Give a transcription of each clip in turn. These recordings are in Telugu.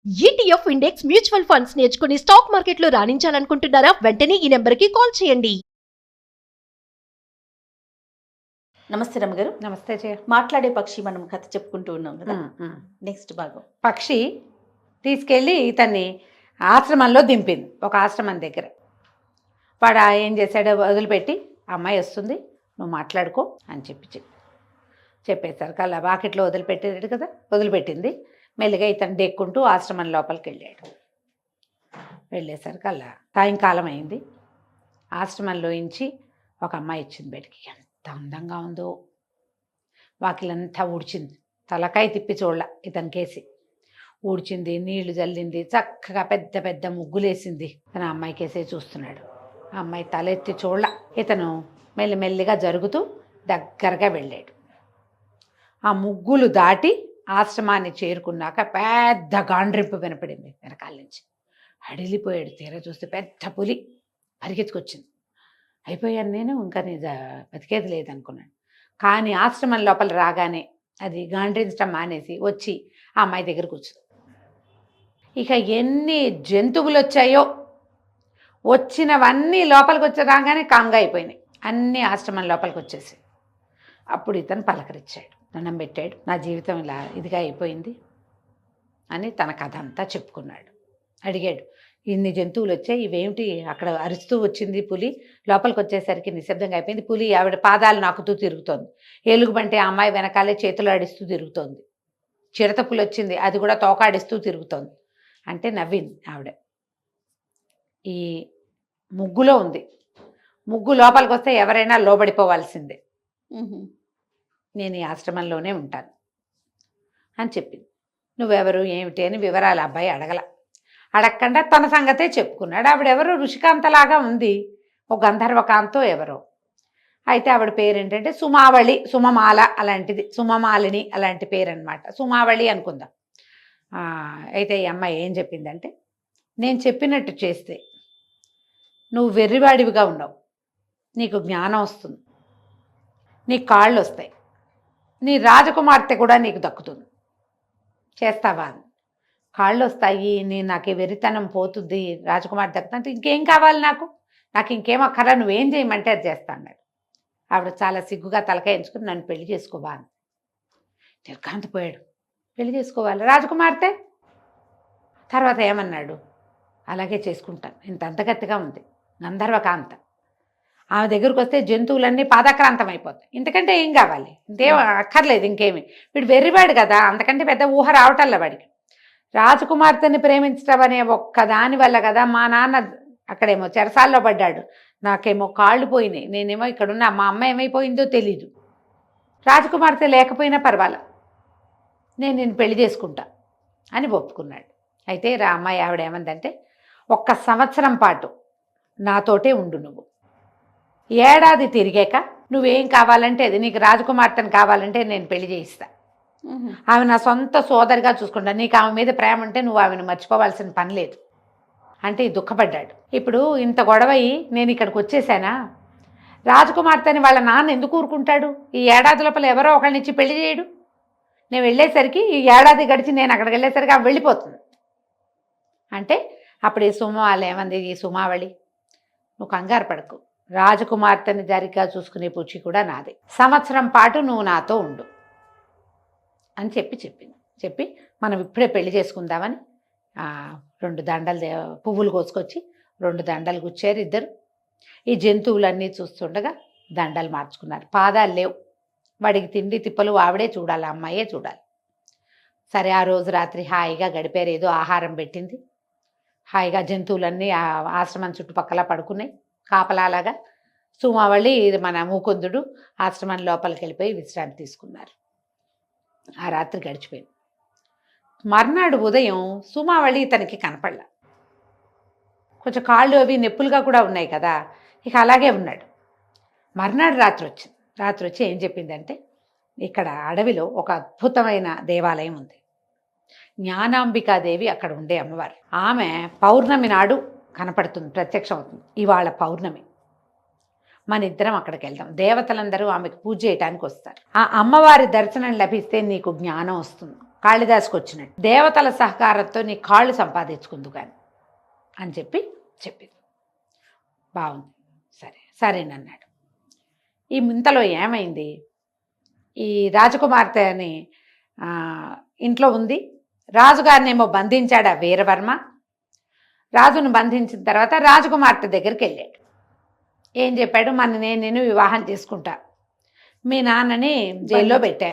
ఈటీఎఫ్ ఇండెక్స్ మ్యూచువల్ ఫండ్స్ నేర్చుకుని స్టాక్ మార్కెట్లో రాణించాలనుకుంటున్నారా? వెంటనే ఈ నెంబర్కి కాల్ చేయండి. నమస్తే రమ్మగారు. నమస్తే జయ. మాట్లాడే పక్షి మనం కథ చెప్పుకుంటూ ఉన్నాం కదా. నెక్స్ట్ భాగం. పక్షి తీసుకెళ్ళి ఇతన్ని ఆశ్రమంలో దింపింది, ఒక ఆశ్రమం దగ్గర. వాడు ఏం చేశాడో వదిలిపెట్టి, అమ్మాయి వస్తుంది నువ్వు మాట్లాడుకో అని చెప్పేసరికి అలా వాకిట్లో వదిలిపెట్టేది కదా, వదిలిపెట్టింది. మెల్లిగా ఇతను దెక్కుంటూ ఆశ్రమం లోపలికి వెళ్ళాడు. వెళ్ళేసరికి అలా సాయంకాలం అయింది. ఆశ్రమంలో నుంచి ఒక అమ్మాయి వచ్చింది బయటికి. ఎంత అందంగా ఉందో, వాకిలంతా ఊడ్చింది, తలకాయ తిప్పి చూడాల ఇతనికేసి ఊడ్చింది, నీళ్లు జల్లింది, చక్కగా పెద్ద పెద్ద ముగ్గులేసింది. తన అమ్మాయికేసే చూస్తున్నాడు. ఆ అమ్మాయి తలెత్తి చూడాల. ఇతను మెల్లిమెల్లిగా జరుగుతూ దగ్గరగా వెళ్ళాడు. ఆ ముగ్గులు దాటి ఆశ్రమాన్ని చేరుకున్నాక పెద్ద గాండ్రింపు వినపడింది వెనకాల నుంచి. అడిలిపోయాడు. తీరా చూస్తే పెద్ద పులి పరిగెత్తుకొచ్చింది. అయిపోయాను నేను, ఇంకా నీ బతికేది లేదనుకున్నాను. కానీ ఆశ్రమం లోపల రాగానే అది గాండ్రించడం మానేసి వచ్చి ఆ అమ్మాయి దగ్గరకు వచ్చింది. ఇక ఎన్ని జంతువులు వచ్చాయో, వచ్చినవన్నీ లోపలికి వచ్చి రాగానే కాంగా అయిపోయినాయి. అన్నీ ఆశ్రమం లోపలికి వచ్చేసి అప్పుడు ఇతను పలకరించాడు, దండం పెట్టాడు. నా జీవితం ఇలా ఇదిగా అయిపోయింది అని తన కథ అంతా చెప్పుకున్నాడు. అడిగాడు, ఇన్ని జంతువులు వచ్చాయి, ఇవేమిటి? అక్కడ అరుస్తూ వచ్చింది పులి, లోపలికి వచ్చేసరికి నిశ్శబ్దంగా అయిపోయింది. పులి ఆవిడ పాదాలు నాకుతూ తిరుగుతోంది. ఏలుగుబంటే ఆ అమ్మాయి వెనకాలే చేతులు ఆడిస్తూ తిరుగుతోంది. చిరత పులి వచ్చింది, అది కూడా తోకాడిస్తూ తిరుగుతోంది అంటే నవ్వింది ఆవిడ. ఈ ముగ్గులో ఉంది, ముగ్గు లోపలికి వస్తే ఎవరైనా లోబడిపోవాల్సిందే, నేను ఈ ఆశ్రమంలోనే ఉంటాను అని చెప్పింది. నువ్వెవరు ఏమిటి అని వివరాలు అబ్బాయి అడగకుండా తన సంగతే చెప్పుకున్నాడు. ఆవిడెవరో ఋషికాంతలాగా ఉంది, ఒక గంధర్వకాంతో ఎవరో. అయితే ఆవిడ పేరు ఏంటంటే సుమావళి, సుమమాల అలాంటిది, సుమమాలిని అలాంటి పేరు అనమాట. సుమావళి అనుకుందాం. అయితే ఈ అమ్మాయి ఏం చెప్పిందంటే, నేను చెప్పినట్టు చేస్తే నువ్వు వెర్రివాడివిగా ఉన్నావు, నీకు జ్ఞానం వస్తుంది, నీ కాళ్ళు వస్తాయి, నీ రాజకుమార్తె కూడా నీకు దక్కుతుంది, చేస్తావా అని. కాళ్ళు వస్తాయి, నాకు వెర్రితనం పోతుంది, రాజకుమార్తె దక్కుతుంది అంటే ఇంకేం కావాలి నాకు ఇంకేం అక్కర్లా, నువ్వేం చేయమంటే అది చేస్తా అన్నాడు. ఆవిడ చాలా సిగ్గుగా తలకాయ ఎంచుకుని, నన్ను పెళ్లి చేసుకోవా అని. నిర్ఘాంతపోయాడు. పెళ్లి చేసుకోవాలి రాజకుమార్తె? తర్వాత ఏమన్నాడు, అలాగే చేసుకుంటాను, ఇంత అంతగత్తిగా ఉంది గంధర్వకాంత. ఆమె దగ్గరకు వస్తే జంతువులన్నీ పాదాక్రాంతం అయిపోతాయి, ఇంతకంటే ఏం కావాలి? ఇంకేం అక్కర్లేదు ఇంకేమి. వీడు వెర్రివాడు కదా, అంతకంటే పెద్ద ఊహ రావటంలే వాడికి. రాజకుమార్తెని ప్రేమించడం అనే ఒక్కదాని వల్ల కదా మా నాన్న అక్కడేమో చెరసాల్లో పడ్డాడు, నాకేమో కాళ్ళు పోయినాయి, నేనేమో ఇక్కడున్నా, మా అమ్మ ఏమైపోయిందో తెలీదు. రాజకుమార్తె లేకపోయినా పర్వాలా, నేను పెళ్లి చేసుకుంటా అని ఒప్పుకున్నాడు. అయితే అమ్మాయి ఆవిడ ఏమందంటే, 1 సంవత్సరం పాటు నాతోటే ఉండు, నువ్వు ఏడాది తిరిగాక నువ్వేం కావాలంటే అది, నీకు రాజకుమార్తెను కావాలంటే నేను పెళ్లి చేయిస్తా, ఆమె నా సొంత సోదరిగా చూసుకుంటా, నీకు ఆమె మీద ప్రేమ ఉంటే నువ్వు ఆమెను మర్చిపోవాల్సిన పని లేదు అంటే దుఃఖపడ్డాడు. ఇప్పుడు ఇంత గొడవయి నేను ఇక్కడికి వచ్చేసానా, రాజకుమార్తెని వాళ్ళ నాన్న ఎందుకు ఊరుకుంటాడు? ఈ ఏడాది లోపల ఎవరో ఒకళ్ళనిచ్చి పెళ్లి చేయడు. నేను వెళ్ళేసరికి, ఈ ఏడాది గడిచి నేను అక్కడికి వెళ్ళేసరికి ఆమె వెళ్ళిపోతుంది అంటే అప్పుడు ఈ సుమావళి ఏమంది, ఈ సుమావళి నువ్వు కంగారు పడకు, రాజకుమార్తెని జరిగ్గా చూసుకునే పూచి కూడా నాదే, సంవత్సరం పాటు నువ్వు నాతో ఉండు అని చెప్పి మనం ఇప్పుడే పెళ్లి చేసుకుందామని 2 దండలు పువ్వులు కోసుకొచ్చి 2 దండలు గుచ్చారు ఇద్దరు. ఈ జంతువులన్నీ చూస్తుండగా దండలు మార్చుకున్నారు. పాదాలు లేవు, వాడికి తిండి తిప్పలు ఆవిడే చూడాలి, అమ్మాయే చూడాలి. సరే ఆ రోజు రాత్రి హాయిగా గడిపారు. ఏదో ఆహారం పెట్టింది, హాయిగా జంతువులన్నీ ఆశ్రమం చుట్టుపక్కల పడుకున్నాయి కాపలాలాగా. సుమావళి మన ముకుందుడు ఆశ్రమం లోపలికి వెళ్ళిపోయి విశ్రాంతి తీసుకున్నారు. ఆ రాత్రి గడిచిపోయింది. మర్నాడు ఉదయం సుమావళి ఇతనికి కనపడలా. కొంచెం కాళ్ళు అవి నొప్పులుగా కూడా ఉన్నాయి కదా, ఇక అలాగే ఉన్నాడు. మర్నాడు రాత్రి వచ్చి ఏం చెప్పిందంటే, ఇక్కడ అడవిలో ఒక అద్భుతమైన దేవాలయం ఉంది, జ్ఞానాంబికాదేవి అక్కడ ఉండే అమ్మవారు. ఆమె పౌర్ణమి నాడు కనపడుతుంది, ప్రత్యక్షం అవుతుంది. ఇవాళ పౌర్ణమి, మన ఇద్దరం అక్కడికి వెళ్దాం, దేవతలందరూ ఆమెకు పూజ చేయడానికి వస్తారు, ఆ అమ్మవారి దర్శనం లభిస్తే నీకు జ్ఞానం వస్తుంది కాళిదాసుకు వచ్చినట్టు దేవతల సహకారంతో నీ కాళ్ళు సంపాదించుకుందు కానీ అని చెప్పింది. బాగుంది, సరేనన్నాడు. ఈ ఇంతలో ఏమైంది, ఈ రాజకుమార్తె అని ఇంట్లో ఉంది. రాజుగారినేమో బంధించాడు ఆ వీరవర్మ. రాజును బంధించిన తర్వాత రాజకుమార్తె దగ్గరికి వెళ్ళాడు. ఏం చెప్పాడు, నేను వివాహం చేసుకుంటా, మీ నాన్నని జైల్లో పెట్టా,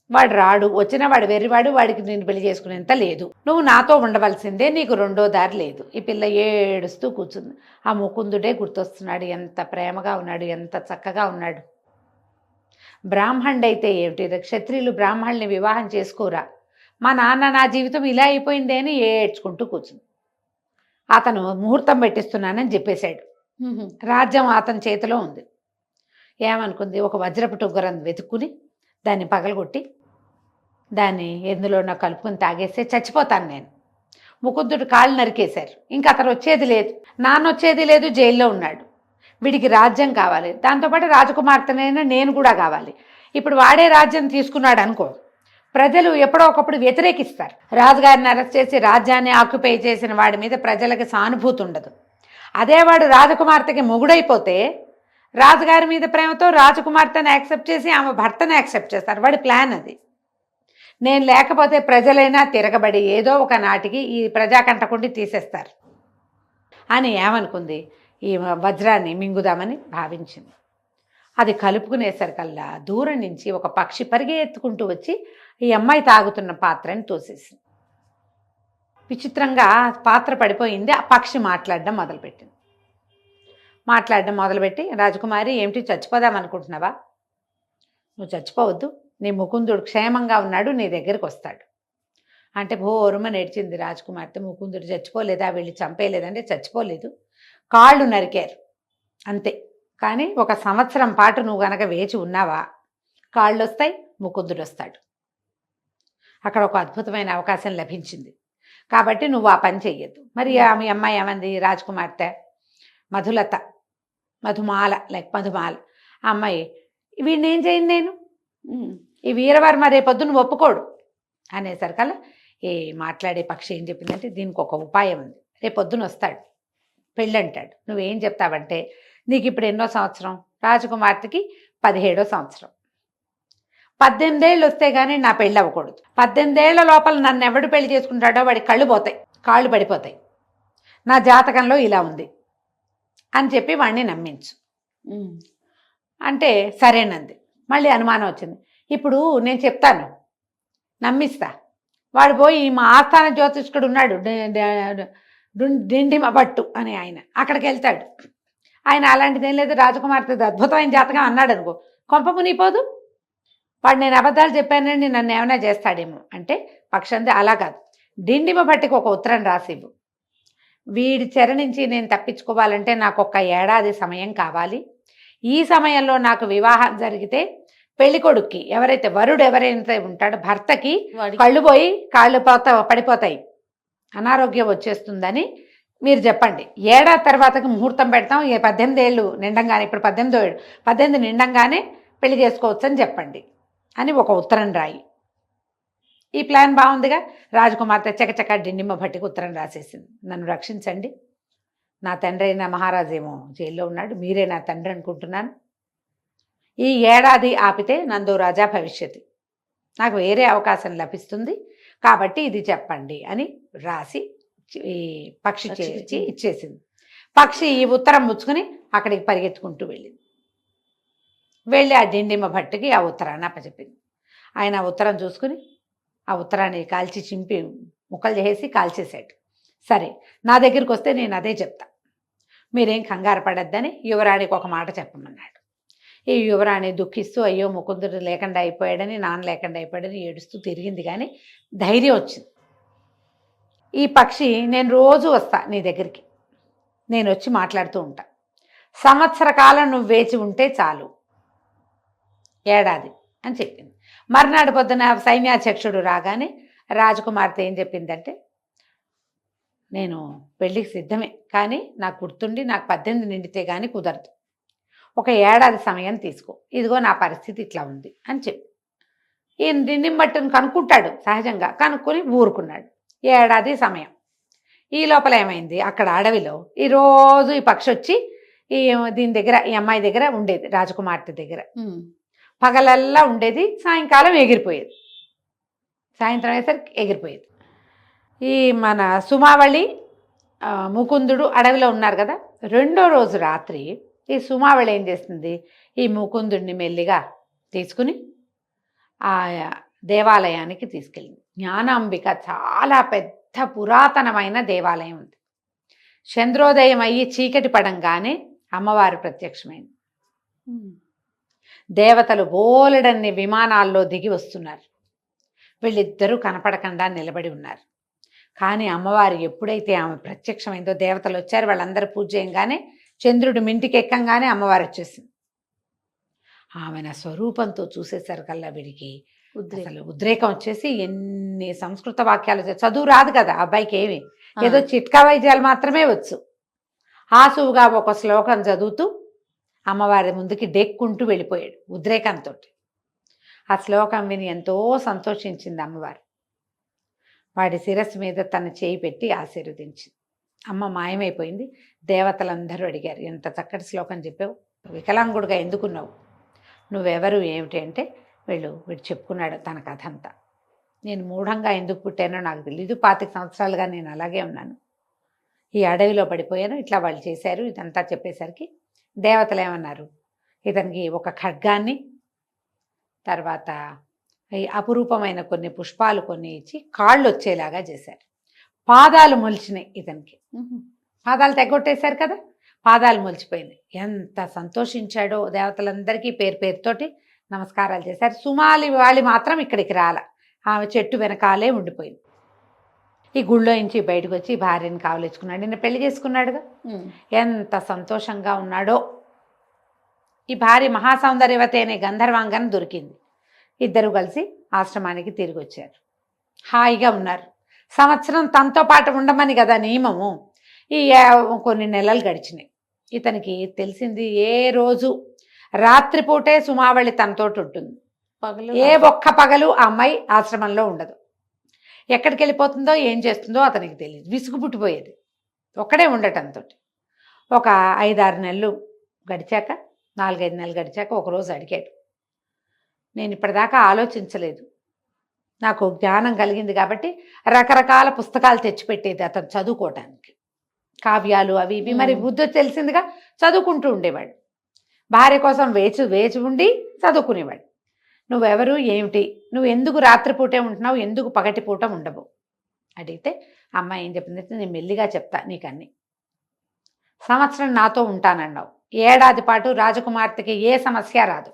వాడు రాడు, వచ్చిన వాడు వెర్రివాడు, వాడికి నేను పెళ్లి చేసుకునేంత లేదు, నువ్వు నాతో ఉండవలసిందే, నీకు రెండో దారి లేదు. ఈ పిల్ల ఏడుస్తూ కూర్చుంది. ఆ ముకుందుడే గుర్తొస్తున్నాడు. ఎంత ప్రేమగా ఉన్నాడు, ఎంత చక్కగా ఉన్నాడు. బ్రాహ్మణుడైతే ఏమిటి, క్షత్రియులు బ్రాహ్మణుల్ని వివాహం చేసుకోరా, మా నాన్న నా జీవితం ఇలా అయిపోయిందే అని ఏడ్చుకుంటూ కూర్చుంది. అతను ముహూర్తం పెట్టిస్తున్నానని చెప్పేశాడు. రాజ్యం అతని చేతిలో ఉంది. ఏమనుకుంది, ఒక వజ్రపు టొగ్గరం వెతుక్కుని దాన్ని పగలగొట్టి దాన్ని ఎందులో నా కలుపుకొని తాగేస్తే చచ్చిపోతాను నేను. ముకుందుడు కాళ్ళు నరికేశారు. ఇంకా అతను వచ్చేది లేదు, నాన్న వచ్చేది లేదు, జైల్లో ఉన్నాడు. వీడికి రాజ్యం కావాలి, దాంతోపాటు రాజకుమార్తెనైనా నేను కూడా కావాలి. ఇప్పుడు వాడే రాజ్యం తీసుకున్నాడు అనుకో, ప్రజలు ఎప్పుడో ఒకప్పుడు వ్యతిరేకిస్తారు. రాజుగారిని అరెస్ట్ చేసి రాజ్యాన్ని ఆక్యుపై చేసిన వాడి మీద ప్రజలకి సానుభూతి ఉండదు. అదే వాడు రాజకుమార్తెకి మొగుడైపోతే రాజుగారి మీద ప్రేమతో రాజకుమార్తెను యాక్సెప్ట్ చేసి ఆమె భర్తను యాక్సెప్ట్ చేస్తారు. వాడి ప్లాన్ అది. నేను లేకపోతే ప్రజలైనా తిరగబడి ఏదో ఒక నాటికి ఈ ప్రజాకంటకుండి తీసేస్తారు అని ఏమనుకుంది, ఈ వజ్రాన్ని మింగుదామని భావించింది. అది కలుపుకునేసరికల్లా దూరం నుంచి ఒక పక్షి పరిగెత్తుకుంటూ వచ్చి ఈ అమ్మాయి తాగుతున్న పాత్రని తోసేసింది. విచిత్రంగా పాత్ర పడిపోయింది. ఆ పక్షి మాట్లాడడం మొదలుపెట్టి రాజకుమారి, ఏమిటి చచ్చిపోదామనుకుంటున్నావా? నువ్వు చచ్చిపోవద్దు, నీ ముకుందుడు క్షేమంగా ఉన్నాడు, నీ దగ్గరికి వస్తాడు అంటే భోరుమ నడిచింది రాజకుమార్తె. ముకుందుడు చచ్చిపోలేదా, వెళ్ళి చంపేయలేదంటే చచ్చిపోలేదు, కాళ్ళు నరికారు అంతే. కానీ 1 సంవత్సరం పాటు నువ్వు గనక వేచి ఉన్నావా, కాళ్ళు వస్తాయి, ముకుందుడు వస్తాడు. అక్కడ ఒక అద్భుతమైన అవకాశం లభించింది. కాబట్టి నువ్వు ఆ పని చెయ్యొద్దు. మరి మీ అమ్మాయి ఏమంది, రాజకుమార్తె మధుమాల ఆ అమ్మాయి, వీడిని ఏం చేయను నేను, ఈ వీరవర్మ రేపొద్దును ఒప్పుకోడు అనేసరికల్లా ఈ మాట్లాడే పక్షి ఏం చెప్పిందంటే, దీనికి ఒక ఉపాయం ఉంది. రేపొద్దున వస్తాడు, పెళ్ళంటాడు. నువ్వేం చెప్తావంటే, నీకు ఇప్పుడు ఎన్నో సంవత్సరం, రాజకుమార్తెకి 17వ సంవత్సరం, 18 ఏళ్ళు వస్తే కానీ నా పెళ్ళి అవ్వకూడదు. 18 ఏళ్ల లోపల నన్ను ఎవడు పెళ్లి చేసుకుంటాడో వాడి కాళ్ళు పడిపోతాయి, నా జాతకంలో ఇలా ఉంది అని చెప్పి వాడిని నమ్మించు అంటే సరేనంది. మళ్ళీ అనుమానం వచ్చింది. ఇప్పుడు నేను చెప్తాను, నమ్మిస్తా. వాడు పోయి మా ఆస్థాన జ్యోతిష్కుడు ఉన్నాడు, డిండిమ భట్టు అని ఆయన, అక్కడికి వెళ్తాడు. ఆయన అలాంటిదేం లేదు, రాజకుమార్తె అద్భుతమైన జాతకం అన్నాడు అనుకో, కొంప మునిగిపోదు. వాడు నేను అబద్ధాలు చెప్పానని నన్ను ఏమైనా చేస్తాడేమో అంటే పక్షంది అలా కాదు, డిండిమ భట్టికి ఒక ఉత్తరం రాసివ్వు. వీడి చెర నుంచి నేను తప్పించుకోవాలంటే నాకు 1 ఏడాది సమయం కావాలి. ఈ సమయంలో నాకు వివాహం జరిగితే పెళ్ళికొడుక్కి ఎవరైతే వరుడు ఎవరైతే ఉంటాడో భర్తకి కళ్ళు పోయి కాళ్ళు పడిపోతాయి, అనారోగ్యం వచ్చేస్తుందని మీరు చెప్పండి. ఏడాది తర్వాతకి ముహూర్తం పెడతాం, 18 ఏళ్ళు నిండంగానే, ఇప్పుడు 18 నిండంగానే పెళ్లి చేసుకోవచ్చు అని చెప్పండి అని ఒక ఉత్తరం రాయి. ఈ ప్లాన్ బాగుందిగా. రాజకుమార్తె చకచక డిండిమ భట్టికి ఉత్తరం రాసేసింది, నన్ను రక్షించండి, నా తండ్రి అయిన మహారాజేమో జైల్లో ఉన్నాడు, మీరే నా తండ్రి అనుకుంటున్నాను, ఈ ఏడాది ఆపితే నందో రాజా భవిష్యత్తు, నాకు వేరే అవకాశం లభిస్తుంది, కాబట్టి ఇది చెప్పండి అని రాసి ఈ పక్షి చేర్చి ఇచ్చేసింది. పక్షి ఈ ఉత్తరం ముచ్చుకుని అక్కడికి పరిగెత్తుకుంటూ వెళ్ళి ఆ డిండిమ భట్టికి ఆ ఉత్తరాన్ని అప్పచెప్పింది. ఆయన ఆ ఉత్తరం చూసుకుని ఆ ఉత్తరాన్ని కాల్చి చింపి ముక్కలు చేసి కాల్చేశాడు. సరే, నా దగ్గరికి వస్తే నేను అదే చెప్తా, మీరేం కంగారు పడద్దని యువరాణికి ఒక మాట చెప్పమన్నాడు. ఈ యువరాణి దుఃఖిస్తూ అయ్యో ముకుందుడు లేకుండా అయిపోయాడని, నాన్న లేకుండా అయిపోయాడని ఏడుస్తూ తిరిగింది. కానీ ధైర్యం వచ్చింది. ఈ పక్షి, నేను రోజు వస్తా నీ దగ్గరికి, నేను వచ్చి మాట్లాడుతూ ఉంటా, సంవత్సర కాలం నువ్వు వేచి ఉంటే చాలు, ఏడాది అని చెప్పింది. మర్నాడు పొద్దున సైన్యాధ్యక్షుడు రాగానే రాజకుమార్తె ఏం చెప్పిందంటే, నేను పెళ్ళికి సిద్ధమే, కానీ నాకు గుర్తుండి నాకు 18 నిండితే కానీ కుదరదు, 1 ఏడాది సమయం తీసుకో, ఇదిగో నా పరిస్థితి ఇట్లా ఉంది అని చెప్పి ఈ నిమ్మట్టును కనుక్కుంటాడు సహజంగా, కనుక్కొని ఊరుకున్నాడు. ఏడాది సమయం. ఈ లోపల ఏమైంది, అక్కడ అడవిలో ఈరోజు ఈ పక్షి వచ్చి దీని దగ్గర, ఈ అమ్మాయి దగ్గర ఉండేది, రాజకుమార్తె దగ్గర. పగలల్లా ఉండేది, సాయంకాలం ఎగిరిపోయేది, సాయంత్రం అయ్యేసరికి ఎగిరిపోయేది. ఈ మన సుమావళి ముకుందుడు అడవిలో ఉన్నారు కదా. రెండో రోజు రాత్రి ఈ సుమావళి ఏం చేస్తుంది, ఈ ముకుందుడిని మెల్లిగా తీసుకుని ఆ దేవాలయానికి తీసుకెళ్ళింది. జ్ఞానాంబిక చాలా పెద్ద పురాతనమైన దేవాలయం ఉంది. చంద్రోదయం అయ్యి చీకటి పడంగానే అమ్మవారు ప్రత్యక్షమైంది. దేవతలు బోలెడన్ని విమానాల్లో దిగి వస్తున్నారు. వీళ్ళిద్దరూ కనపడకుండా నిలబడి ఉన్నారు. కానీ అమ్మవారు ఎప్పుడైతే ఆమె ప్రత్యక్షమైందో, దేవతలు వచ్చారు, వాళ్ళందరూ పూజ చేయంగానే చంద్రుడు మింటికి ఎక్కంగానే అమ్మవారు వచ్చేసింది. ఆమె స్వరూపంతో చూసేసరికల్లా వీడికి అసలు ఉద్రేకం వచ్చేసి ఎన్ని సంస్కృత వాక్యాలు, చదువు రాదు కదా అబ్బాయికి, ఏమి ఏదో చిట్కా వైద్యాలు మాత్రమే వచ్చు. ఆసువుగా ఒక శ్లోకం చదువుతూ అమ్మవారి ముందుకి డెక్కుంటూ వెళ్ళిపోయాడు ఉద్రేకంతో. ఆ శ్లోకం విని ఎంతో సంతోషించింది అమ్మవారు. వాడి శిరస్సు మీద తన చేయి పెట్టి ఆశీర్వదించింది. అమ్మ మాయమైపోయింది. దేవతలందరూ అడిగారు, ఎంత చక్కటి శ్లోకం చెప్పావు, వికలాంగుడుగా ఎందుకున్నావు, నువ్వెవరు ఏమిటి అంటే, వీడు చెప్పుకున్నాడు తన కథ అంతా. నేను మూఢంగా ఎందుకు పుట్టానో నాకు తెలీదు, 25 సంవత్సరాలుగా నేను అలాగే ఉన్నాను, ఈ అడవిలో పడిపోయాను, ఇట్లా వాళ్ళు చేశారు, ఇదంతా చెప్పేసరికి దేవతలు ఏమన్నారు, ఇతనికి ఒక ఖడ్గాన్ని, తర్వాత ఈ అపురూపమైన కొన్ని పుష్పాలు కొన్ని ఇచ్చి కాళ్ళు వచ్చేలాగా చేశారు. పాదాలు మొలిచినాయి ఇతనికి, పాదాలు తెగొట్టేశారు కదా, పాదాలు మొలిచిపోయింది. ఎంత సంతోషించాడో. దేవతలందరికీ పేరు పేరుతోటి నమస్కారాలు చేశారు. సుమాలి వాళ్ళు మాత్రం ఇక్కడికి రాల, ఆమె చెట్టు వెనకాలే ఉండిపోయింది. ఈ గుళ్ళో నుంచి బయటకు వచ్చి భార్యని కావలించుకున్నాడు. నిన్న పెళ్లి చేసుకున్నాడుగా, ఎంత సంతోషంగా ఉన్నాడో. ఈ భార్య మహాసౌందర్యవతి అనే గంధర్వాంగన దొరికింది. ఇద్దరు కలిసి ఆశ్రమానికి తిరిగి వచ్చారు. హాయిగా ఉన్నారు. సంవత్సరం తనతో పాటు ఉండమని కదా నియమము. ఈ కొన్ని నెలలు గడిచినాయి. ఇతనికి తెలిసింది, ఏ రోజు రాత్రిపూటే సుమావళి తనతోటి ఉంటుంది, ఏ ఒక్క పగలు ఆ అమ్మాయి ఆశ్రమంలో ఉండదు. ఎక్కడికి వెళ్ళిపోతుందో ఏం చేస్తుందో అతనికి తెలియదు. విసుగు పుట్టిపోయేది ఒక్కడే ఉండటంతో. ఒక 5-6 నెలలు గడిచాక, 4-5 నెలలు గడిచాక ఒకరోజు అడిగాడు, నేను ఇప్పటిదాకా ఆలోచించలేదు, నాకు జ్ఞానం కలిగింది కాబట్టి రకరకాల పుస్తకాలు తెచ్చిపెట్టేది అతను చదువుకోవటానికి, కావ్యాలు అవి ఇవి. మరి బుద్ధి తెలిసిందిగా, చదువుకుంటూ ఉండేవాడు. భార్య కోసం వేచి ఉండి చదువుకునేవాడు. నువ్వెవరు ఏమిటి, నువ్వు ఎందుకు రాత్రిపూటే ఉంటున్నావు, ఎందుకు పగటిపూట ఉండవు అడిగితే అమ్మాయి ఏం చెప్పిందంటే, నేను మెల్లిగా చెప్తా నీకన్నీ. సంవత్సరం నాతో ఉంటానన్నావు, ఏడాది పాటు రాజకుమార్తెకి ఏ సమస్య రాదు,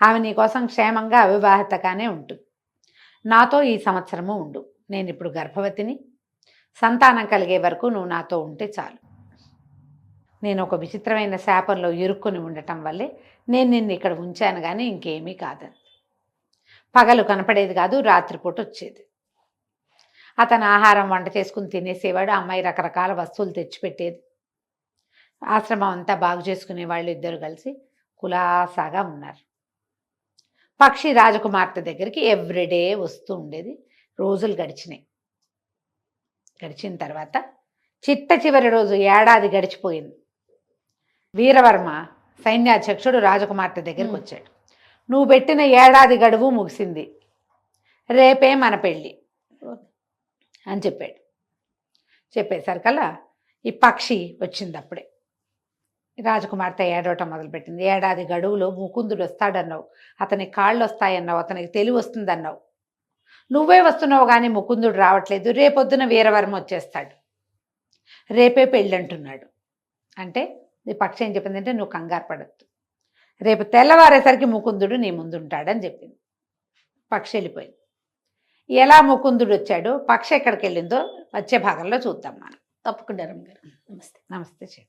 ఆమె నీకోసం క్షేమంగా అవివాహితగానే ఉంటుంది. నాతో ఈ సంవత్సరము ఉండు, నేను ఇప్పుడు గర్భవతిని, సంతానం కలిగే వరకు నువ్వు నాతో ఉంటే చాలు. నేను ఒక విచిత్రమైన శాపంలో ఇరుక్కుని ఉండటం వల్లే నేను నిన్ను ఇక్కడ ఉంచాను, కానీ ఇంకేమీ కాదని. పగలు కనపడేది కాదు, రాత్రిపూట వచ్చేది. అతను ఆహారం వంట చేసుకుని తినేసేవాడు, అమ్మాయి రకరకాల వస్తువులు తెచ్చిపెట్టేది. ఆశ్రమం అంతా బాగు చేసుకునే వాళ్ళు ఇద్దరు కలిసి కులాసాగా ఉన్నారు. పక్షి రాజకుమార్తె దగ్గరికి ఎవ్రీడే వస్తూ ఉండేది. రోజులు గడిచినాయి. గడిచిన తర్వాత చిట్ట చివరి రోజు, ఏడాది గడిచిపోయింది. వీరవర్మ సైన్యాధ్యక్షుడు రాజకుమార్తె దగ్గరికి వచ్చాడు. నువ్వు పెట్టిన ఏడాది గడువు ముగిసింది, రేపే మన పెళ్ళి అని చెప్పాడు. చెప్పేసరికల్లా ఈ పక్షి వచ్చింది. అప్పుడే రాజకుమార్తె ఏడవటం మొదలుపెట్టింది. ఏడాది గడువులో ముకుందుడు వస్తాడన్నావు, అతనికి కాళ్ళు వస్తాయన్నావు, అతనికి తెలివి వస్తుందన్నావు, నువ్వే వస్తున్నావు కానీ ముకుందుడు రావట్లేదు, రేపొద్దున వీరవర్మ వచ్చేస్తాడు, రేపే పెళ్ళంటున్నాడు అంటే ఈ పక్షి ఏం చెప్పిందంటే, నువ్వు కంగారు పడద్దు, రేపు తెల్లవారేసరికి ముకుందుడు నీ ముందుంటాడని చెప్పింది. పక్షి వెళ్ళిపోయింది. ఎలా ముకుందుడు వచ్చాడు, పక్షి ఎక్కడికి వెళ్ళిందో వచ్చే భాగంలో చూద్దాం మనం. తప్పకుండా రమ్య గారు. నమస్తే. నమస్తే.